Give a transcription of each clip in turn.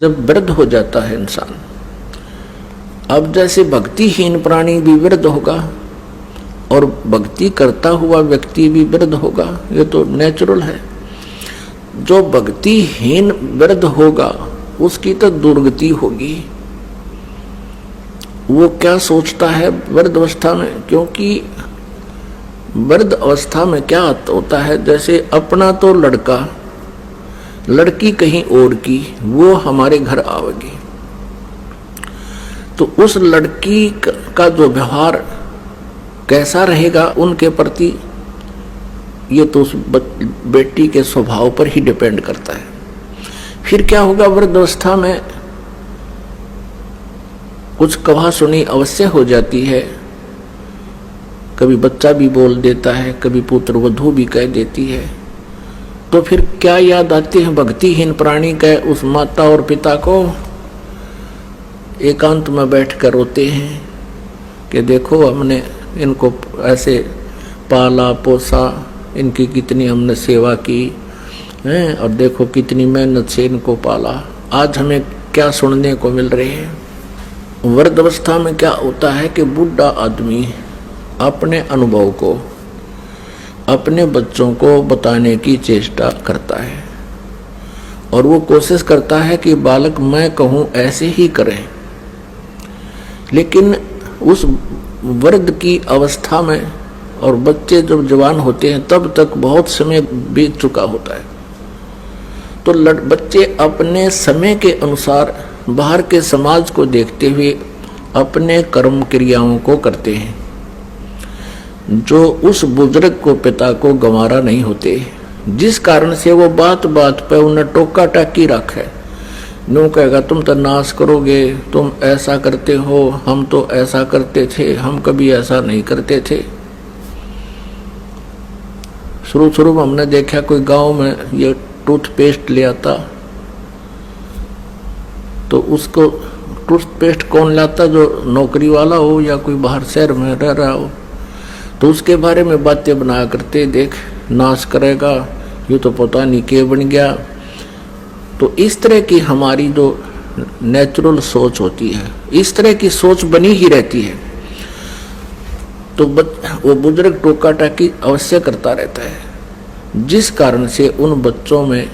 जब वृद्ध हो जाता है इंसान, अब जैसे भक्तिहीन प्राणी भी वृद्ध होगा और भक्ति करता हुआ व्यक्ति भी वृद्ध होगा, ये तो नेचुरल है। जो भक्तिहीन वृद्ध होगा उसकी तो दुर्गति होगी। वो क्या सोचता है वृद्ध अवस्था में, क्योंकि वृद्ध अवस्था में क्या होता है, जैसे अपना तो लड़का लड़की कहीं और की वो हमारे घर आवेगी, तो उस लड़की का जो व्यवहार कैसा रहेगा उनके प्रति, ये तो उस बेटी के स्वभाव पर ही डिपेंड करता है। फिर क्या होगा, वृद्धावस्था में कुछ कहा सुनी अवश्य हो जाती है, कभी बच्चा भी बोल देता है, कभी पुत्र वधू भी कह देती है। तो फिर क्या याद आते हैं भक्तिहीन प्राणी के उस माता और पिता को, एकांत में बैठकर रोते हैं कि देखो हमने इनको ऐसे पाला पोसा, इनकी कितनी हमने सेवा की है, और देखो कितनी मेहनत से इनको पाला, आज हमें क्या सुनने को मिल रहे हैं। वृद्धावस्था में क्या होता है कि बूढ़ा आदमी अपने अनुभव को अपने बच्चों को बताने की चेष्टा करता है और वो कोशिश करता है कि बालक मैं कहूँ ऐसे ही करें, लेकिन उस वृद्ध की अवस्था में और बच्चे जब जवान होते हैं तब तक बहुत समय बीत चुका होता है। तो बच्चे अपने समय के अनुसार बाहर के समाज को देखते हुए अपने कर्म क्रियाओं को करते हैं, जो उस बुजुर्ग को पिता को गंवारा नहीं होते, जिस कारण से वो बात बात पे उन्हें टोका टाकी रखे। नो कहेगा तुम तो नाश करोगे, तुम ऐसा करते हो, हम तो ऐसा करते थे, हम कभी ऐसा नहीं करते थे। शुरू में हमने देखा कोई गांव में ये टूथपेस्ट ले आता, तो उसको टूथपेस्ट कौन लाता, जो नौकरी वाला हो या कोई बाहर शहर में रह रहा हो, तो उसके बारे में बातें बनाया करते, देख नाश करेगा, ये तो पता नहीं क्या बन गया। तो इस तरह की हमारी जो नेचुरल सोच होती है, इस तरह की सोच बनी ही रहती है। तो वो बुजुर्ग टोका टाकी अवश्य करता रहता है, जिस कारण से उन बच्चों में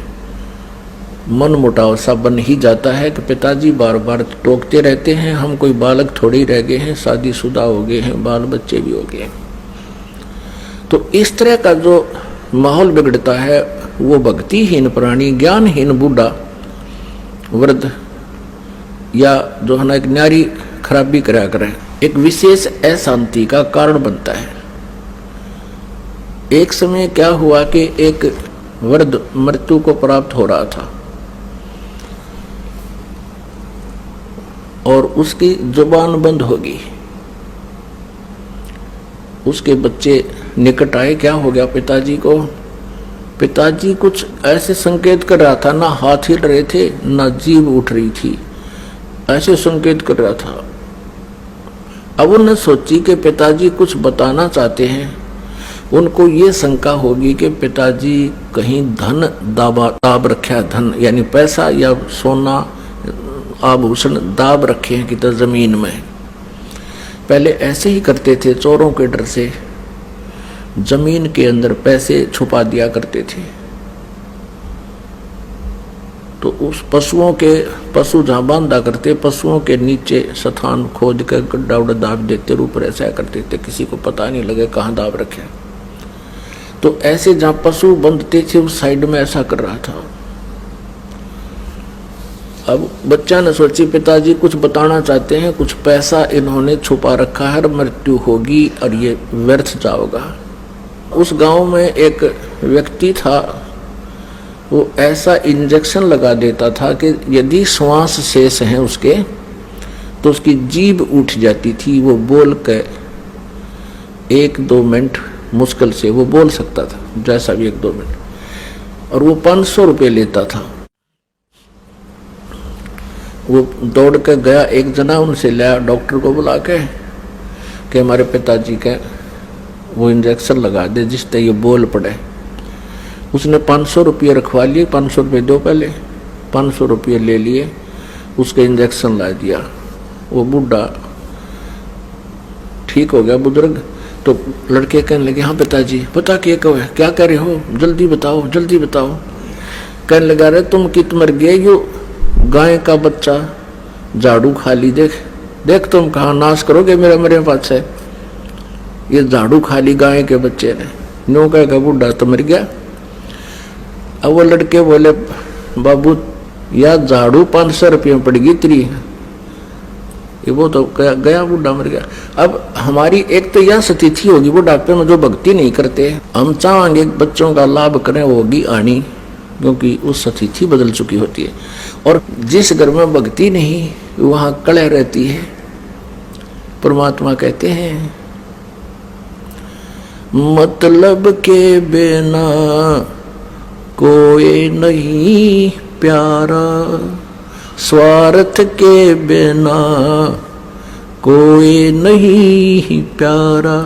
मन मुटाव सा बन ही जाता है कि पिताजी बार बार टोकते रहते हैं, हम कोई बालक थोड़ी रह गए हैं, शादीशुदा हो गए हैं, बाल बच्चे भी हो गए हैं। तो इस तरह का जो माहौल बिगड़ता है, वो भक्तिहीन प्राणी, ज्ञानहीन बूढ़ा वृद्ध या जो है ना एक नारी खराबी करा करे, एक विशेष अशांति का कारण बनता है। एक समय क्या हुआ कि एक वृद्ध मृत्यु को प्राप्त हो रहा था और उसकी जुबान बंद होगी। उसके बच्चे निकट आए, क्या हो गया पिताजी को। पिताजी कुछ ऐसे संकेत कर रहा था, ना हाथ हिल रहे थे ना जीभ उठ रही थी, ऐसे संकेत कर रहा था। अब उन्होंने सोची कि पिताजी कुछ बताना चाहते हैं। उनको ये शंका होगी कि पिताजी कहीं धन दाब रखा, धन यानी पैसा या सोना आभूषण दाब रखे हैं कि तो जमीन में। पहले ऐसे ही करते थे, चोरों के डर से जमीन के अंदर पैसे छुपा दिया करते थे। तो उस पशु जहाँ बांधा करते, पशुओं के नीचे स्थान खोद कर गड्ढा उड्ढा दाब देते, ऊपर ऐसा करते थे, किसी को पता नहीं लगे कहाँ दाब रखे। तो ऐसे जहाँ पशु बंधते थे उस साइड में ऐसा कर रहा था। अब बच्चा ने सोची पिताजी कुछ बताना चाहते हैं, कुछ पैसा इन्होंने छुपा रखा है, मृत्यु होगी और ये व्यर्थ जाओगा। उस गांव में एक व्यक्ति था, वो ऐसा इंजेक्शन लगा देता था कि यदि श्वास शेष हैं उसके तो उसकी जीभ उठ जाती थी, वो बोल के 1-2 मिनट मुश्किल से वो बोल सकता था, जैसा भी 1-2 मिनट, और वो 500 रुपये लेता था। वो दौड़ के गया, एक जना उनसे लाया, डॉक्टर को बुला के कि हमारे पिताजी के वो इंजेक्शन लगा दे जिससे ये बोल पड़े। उसने 500 रुपये रखवा लिए, 500 रुपये दो, पहले 500 रुपये ले लिए उसके इंजेक्शन ला दिया। वो बूढ़ा ठीक हो गया बुजुर्ग। तो लड़के कहने लगे हाँ पिताजी बता क्या कह रहे हो, जल्दी बताओ जल्दी बताओ। कहने लगा रे तुम कित मर गए, यो गाय का बच्चा झाड़ू खा ली, देख देख तुम कहाँ नाश करोगे मेरे पास है। ये झाड़ू खा ली गाय के बच्चे ने। नो कहेगा बूढ़ा तो मर गया। अब वो लड़के बोले बाबू यार झाड़ू 500 रुपये में पड़ेगी तेरी, वो तो गया बूढ़ा मर गया। अब हमारी एक तो यह स्थिति होगी बुढ़ापे में जो भक्ति नहीं करते, हम चाहेंगे बच्चों का लाभ करें वो होगी आनी, क्योंकि उस स्थिति बदल चुकी होती है। और जिस घर में भक्ति नहीं वहां कलह रहती है। परमात्मा कहते हैं मतलब के बिना कोई नहीं प्यारा, स्वार्थ के बिना कोई नहीं प्यारा।